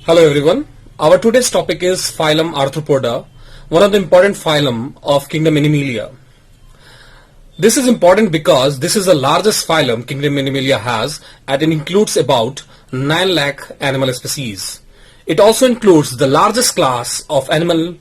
Hello everyone. Our today's topic is phylum Arthropoda, one of the important phylum of kingdom Animalia. This is important because this is the largest phylum kingdom Animalia has, and it includes about 9 lakh animal species. It also includes the largest class of animal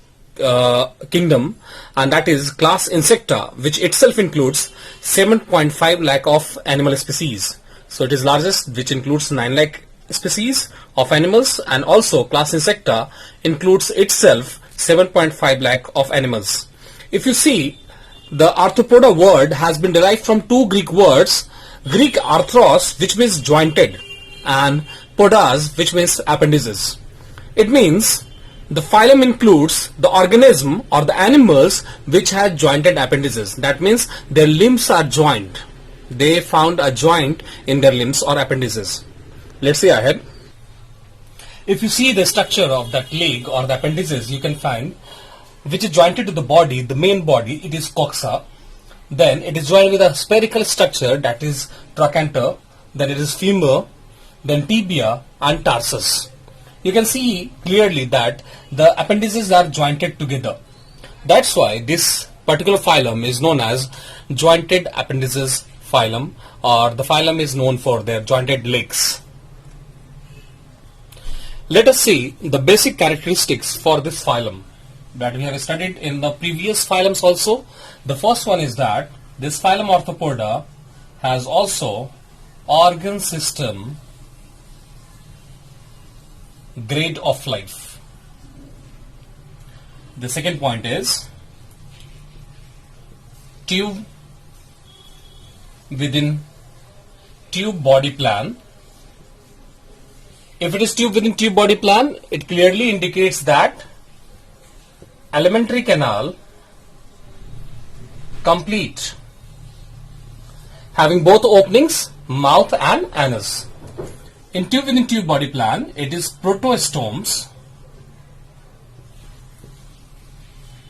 kingdom, and that is class Insecta, which itself includes 7.5 lakh of animal species. So it is largest, which includes 9 lakh species of animals, and also class Insecta includes itself 7.5 lakh of animals. If you see, the arthropoda word has been derived from two Greek words, Greek arthros, which means jointed, and podas, which means appendices. It means the phylum includes the organism or the animals which had jointed appendices. That means their limbs are joined. They found a joint in their limbs or appendices. Let's see ahead. If you see the structure of that leg or the appendices, you can find which is jointed to the body, the main body, it is coxa. Then it is joined with a spherical structure, that is trochanter. Then it is femur, then tibia and tarsus. You can see clearly that the appendices are jointed together. That's why this particular phylum is known as jointed appendices phylum, or the phylum is known for their jointed legs. Let us see the basic characteristics for this phylum that we have studied in the previous phylums also. The first one is that this phylum Arthropoda has also organ system grade of life. The second point is tube within tube body plan. If it is tube within tube body plan, it clearly indicates that alimentary canal complete, having both openings, mouth and anus. In tube within tube body plan, it is protostomes.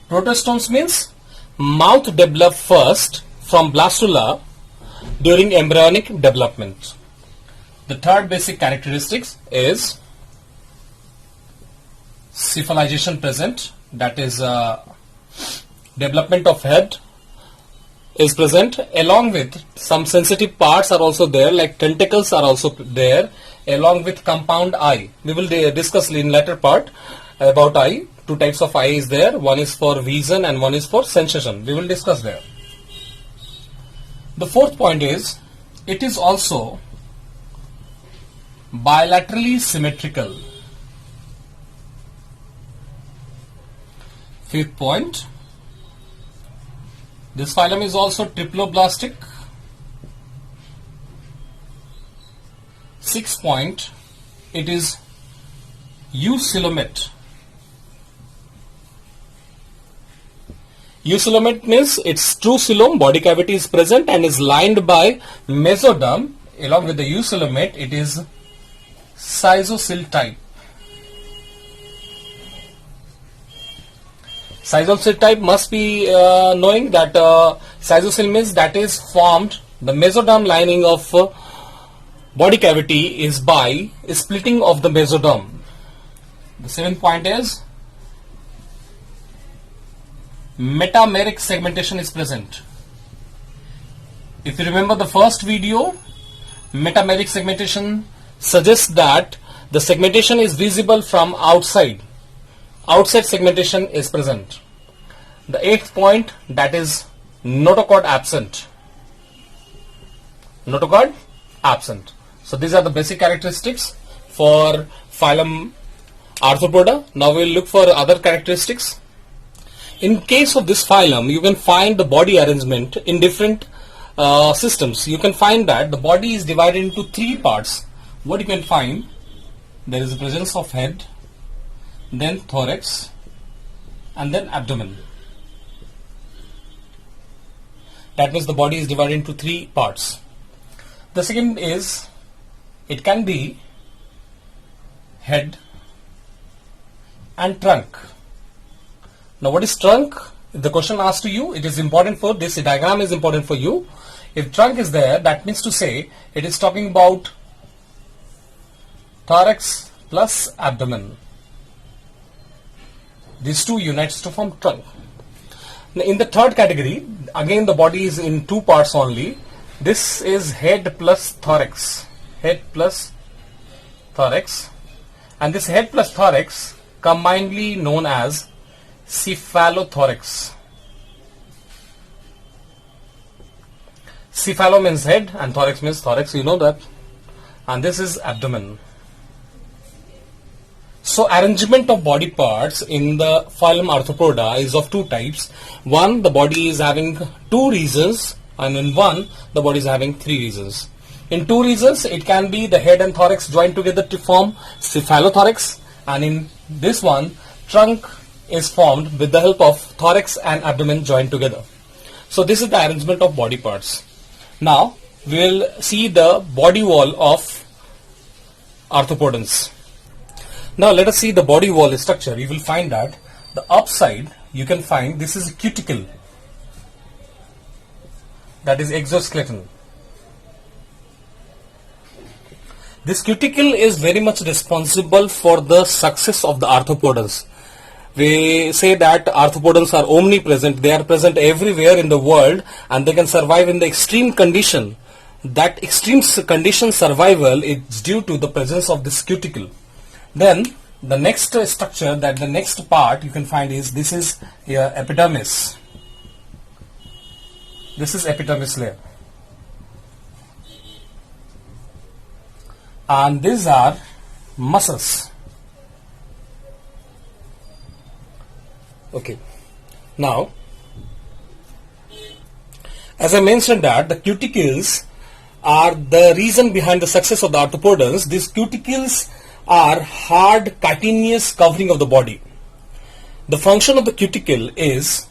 Protostomes means mouth develop first from blastula during embryonic development. The third basic characteristics is cephalization present, that is development of head is present, along with some sensitive parts are also there, like tentacles are also there, along with compound eye. We will discuss in later part about eye. Two types of eye is there, one is for vision and one is for sensation. We will discuss there. The fourth point is it is also bilaterally symmetrical. Fifth point, this phylum is also triploblastic. Sixth point, it is eucoelomate. Eucoelomate means its true coelom, body cavity is present and is lined by mesoderm. Along with the eucoelomate, it is schizocele type. Schizocele type must be knowing that schizocele means that is formed, the mesoderm lining of body cavity is by splitting of the mesoderm. The seventh point is metameric segmentation is present. If you remember the first video, metameric segmentation suggests that the segmentation is visible from outside. Outside segmentation is present. The eighth point, that is notochord absent. Notochord absent. So these are the basic characteristics for phylum Arthropoda. Now we will look for other characteristics. In case of this phylum, you can find the body arrangement in different systems. You can find that the body is divided into three parts. What you can find, there is the presence of head, then thorax, and then abdomen. That means the body is divided into three parts. The second is, it can be head and trunk. Now what is trunk? If the question asked to you, it is important for this diagram is important for you. If trunk is there, that means to say it is talking about thorax, plus abdomen. These two unites to form trunk. Now in the third category, again the body is in two parts only. This is head plus thorax. Head plus thorax. And this head plus thorax combinedly known as cephalothorax. Cephalo means head and thorax means thorax, you know that. And this is abdomen. So arrangement of body parts in the phylum Arthropoda is of two types. One, the body is having two regions, and in one, the body is having three regions. In two regions, it can be the head and thorax joined together to form cephalothorax, and in this one, trunk is formed with the help of thorax and abdomen joined together. So this is the arrangement of body parts. Now we will see the body wall of arthropodans. Now let us see the body wall structure. You will find that the upside you can find this is a cuticle, that is exoskeleton. This cuticle is very much responsible for the success of the arthropodans. We say that arthropodans are omnipresent. They are present everywhere in the world and they can survive in the extreme condition. That extreme condition survival is due to the presence of this cuticle. Then the next structure, that the next part you can find is this is epidermis. This is epidermis layer. And these are muscles. Okay. Now, as I mentioned that the cuticles are the reason behind the success of the arthropodans. These cuticles are hard chitinous covering of the body. The function of the cuticle is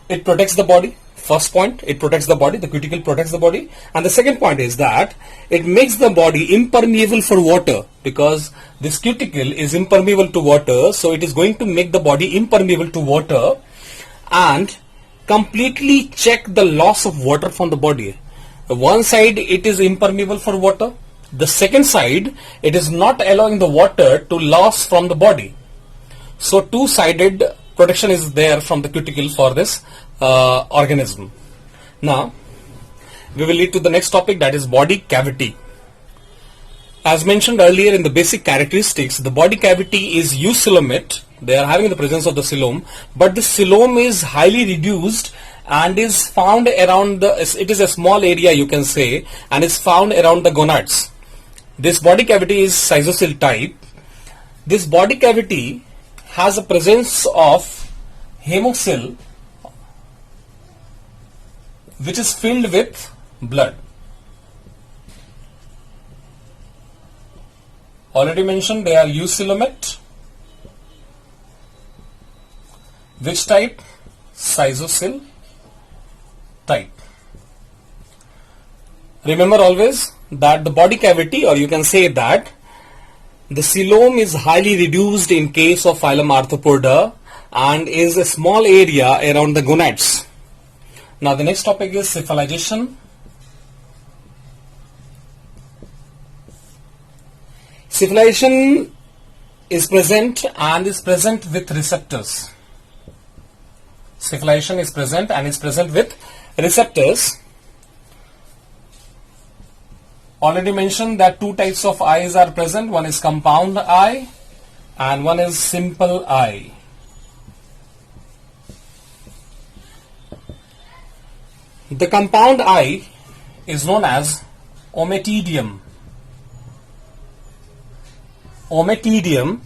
it protects the body. First point, it protects the body, the cuticle protects the body, and the second point is that it makes the body impermeable for water, because this cuticle is impermeable to water, so it is going to make the body impermeable to water and completely check the loss of water from the body. One side it is impermeable for water, the second side it is not allowing the water to loss from the body. So two-sided protection is there from the cuticle for this organism. Now we will lead to the next topic, that is body cavity. As mentioned earlier in the basic characteristics, the body cavity is eucoelomate. They are having the presence of the coelom, but the coelom is highly reduced and is found around the, it is a small area you can say, and is found around the gonads. This body cavity is schizocele type. This body cavity has a presence of hemocoel which is filled with blood. Already mentioned they are eucoelomate. Which type? Schizocele type. Remember always that the body cavity, or you can say that the coelom is highly reduced in case of phylum Arthropoda and is a small area around the gonads. Now the next topic is cephalization. Cephalization is present and is present with receptors. Cephalization is present and is present with receptors. Already mentioned that two types of eyes are present. One is compound eye and one is simple eye. The compound eye is known as ommatidium. Ommatidium,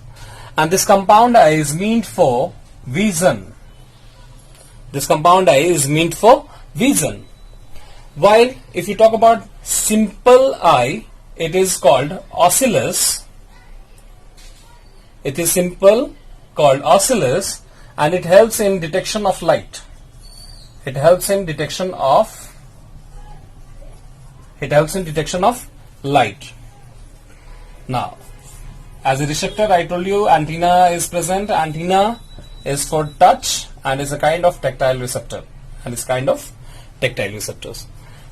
and this compound eye is meant for vision. This compound eye is meant for vision. While if you talk about simple eye, it is called ocellus. It is simple called ocellus, and it helps in detection of light. It helps in detection of light. Now, as a receptor, I told you antenna is present. Antenna is for touch and is a kind of tactile receptor,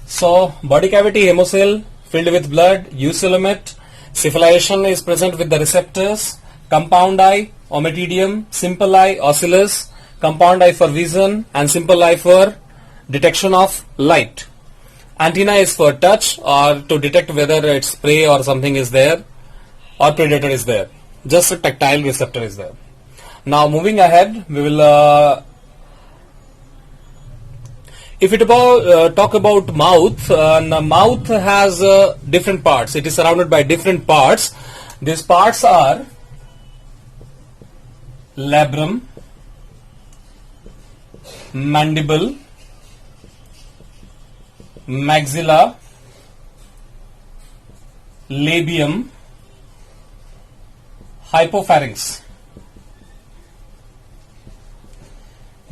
So body cavity, hemocoel filled with blood, eucoelomate, Cephalization is present with the receptors. Compound eye, ommatidium, simple eye, ocellus, compound eye for vision and simple eye for detection of light. Antenna is for touch or to detect whether it's prey or something is there or predator is there. Just a tactile receptor is there. Now moving ahead, we will if it talk about mouth, the mouth has different parts. It is surrounded by different parts. These parts are labrum, mandible, maxilla, labium, hypopharynx.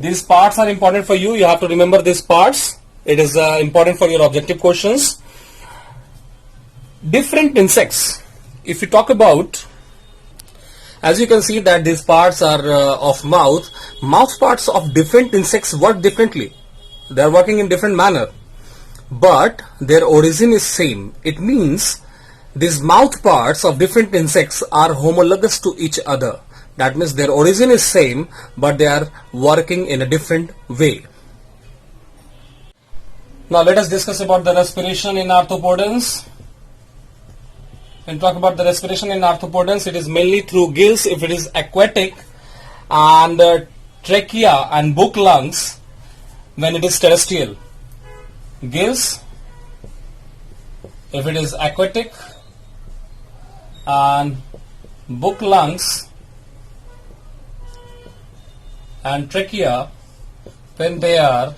These parts are important for you. You have to remember these parts. It is important for your objective questions. Different insects. If you talk about, as you can see that these parts are of mouth. Mouth parts of different insects work differently. They are working in different manner. But their origin is same. It means these mouth parts of different insects are homologous to each other. That means their origin is same, but they are working in a different way. Now let us discuss about the respiration in arthropodans. When we talk about the respiration in arthropodans, it is mainly through gills if it is aquatic, and trachea and book lungs when it is terrestrial. Gills if it is aquatic, and book lungs and trachea when they are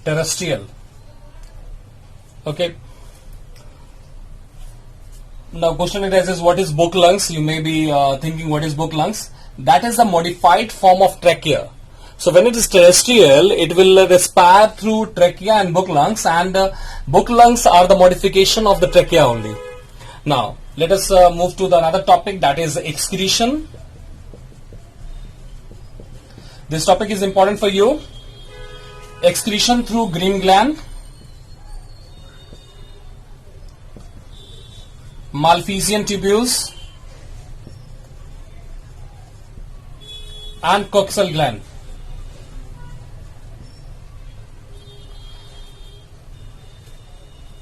terrestrial. Okay. Now question arises, what is book lungs? You may be thinking, what is book lungs? That is a modified form of trachea. So when it is terrestrial, it will respire through trachea and book lungs, and book lungs are the modification of the trachea only. Now let us move to the another topic, that is excretion. This topic is important for you. Excretion through green gland, Malphizian tubules, and coxal gland.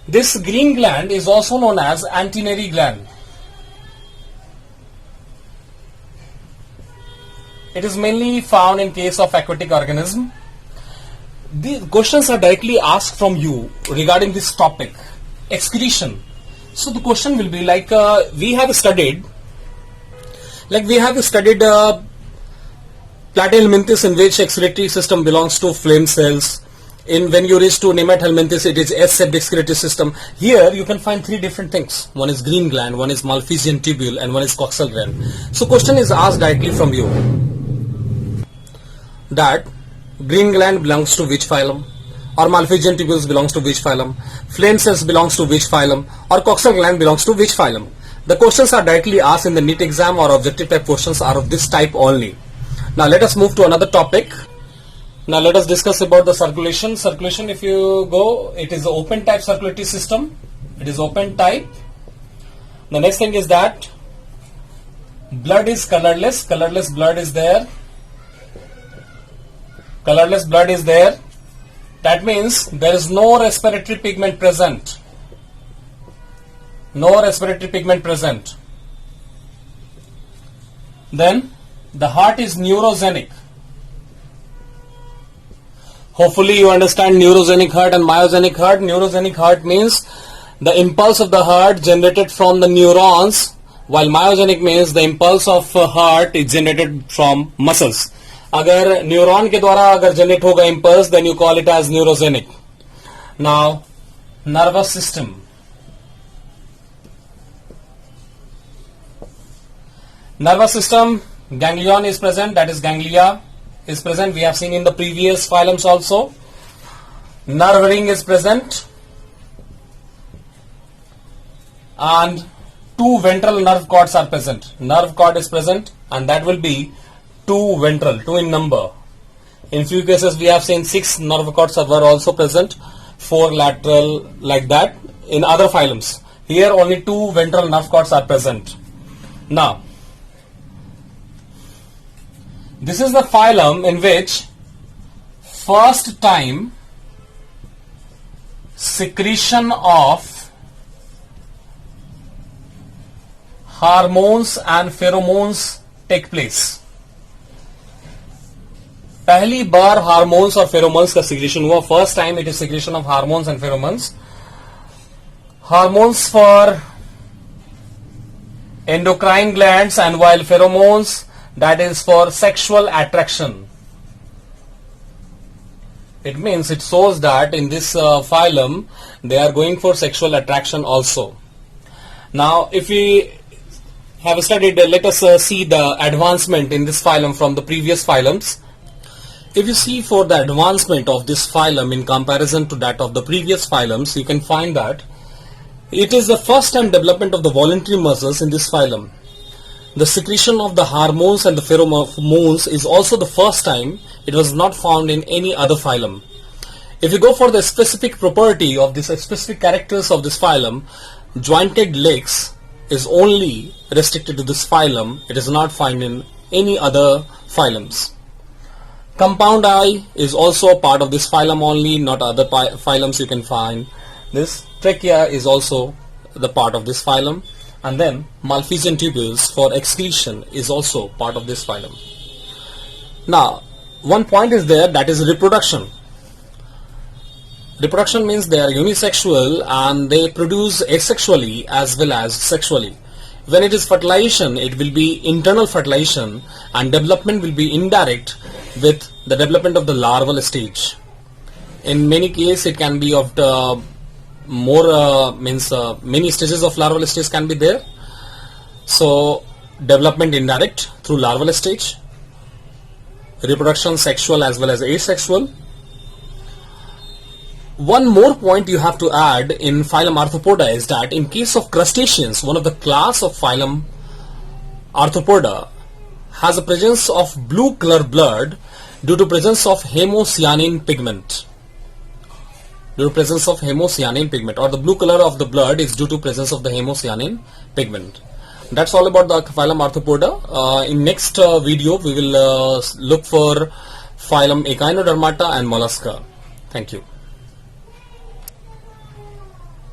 This green gland is also known as antennary gland. It is mainly found in case of aquatic organism. The questions are directly asked from you regarding this topic, excretion. So the question will be like, we have studied platyhelminthes, in which excretory system belongs to flame cells. When you reach to Nemathelminthes, it is S-shaped excretory system. Here you can find three different things. One is green gland, one is Malphizian tubule, and one is coxal gland. So question is asked directly from you, that green gland belongs to which phylum, or Malphizian tubules belongs to which phylum, flame cells belongs to which phylum, or coxal gland belongs to which phylum. The questions are directly asked in the NEET exam, or objective type questions are of this type only. Now let us move to another topic. Now let us discuss about the circulation. Circulation, if you go, it is an open type circulatory system. It is open type. The next thing is that blood is colorless. Colorless blood is there. Colorless blood is there. That means there is no respiratory pigment present. No respiratory pigment present. Then the heart is neurogenic. Hopefully you understand neurogenic heart and myogenic heart. Neurogenic heart means the impulse of the heart generated from the neurons, while myogenic means the impulse of heart is generated from muscles. अगर neuron के द्वारा अगर generate होगा impulse, then you call it as neurogenic. Now nervous system. Nervous system, ganglion is present, that is ganglia is present. We have seen in the previous phylums also. Nerve ring is present, and two ventral nerve cords are present. Nerve cord is present, and that will be two ventral, two in number. In few cases we have seen 6 nerve cords were also present, 4 lateral, like that in other phylums. Here only two ventral nerve cords are present. Now, this is the phylum in which first time secretion of hormones and pheromones take place. पहली बार hormones और pheromones का secretion हुआ. First time it is secretion of hormones and pheromones. Hormones for endocrine glands, and while pheromones, that is for sexual attraction. It means it shows that in this phylum they are going for sexual attraction also. Now if we have studied, let us see the advancement in this phylum from the previous phylums. If you see for the advancement of this phylum in comparison to that of the previous phylums, you can find that it is the first time development of the voluntary muscles in this phylum. The secretion of the hormones and the pheromones is also the first time. It was not found in any other phylum. If you go for the specific property of this specific characters of this phylum, jointed legs is only restricted to this phylum. It is not found in any other phylums. Compound eye is also a part of this phylum only, not other phylums you can find. This trachea is also the part of this phylum, and then Malpighian tubules for excretion is also part of this phylum. Now, one point is there, that is reproduction. Reproduction means they are unisexual and they produce asexually as well as sexually. When it is fertilization, it will be internal fertilization, and development will be indirect with the development of the larval stage. In many cases, it can be of the many stages of larval stage can be there. So development indirect through larval stage, reproduction sexual as well as asexual. One more point you have to add in phylum Arthropoda is that in case of crustaceans, one of the class of phylum Arthropoda has a presence of blue color blood due to presence of hemocyanin pigment. Due to presence of hemocyanin pigment, or the blue color of the blood is due to presence of the hemocyanin pigment. That's all about the phylum Arthropoda. In next video we will look for phylum Echinodermata and Mollusca. Thank you.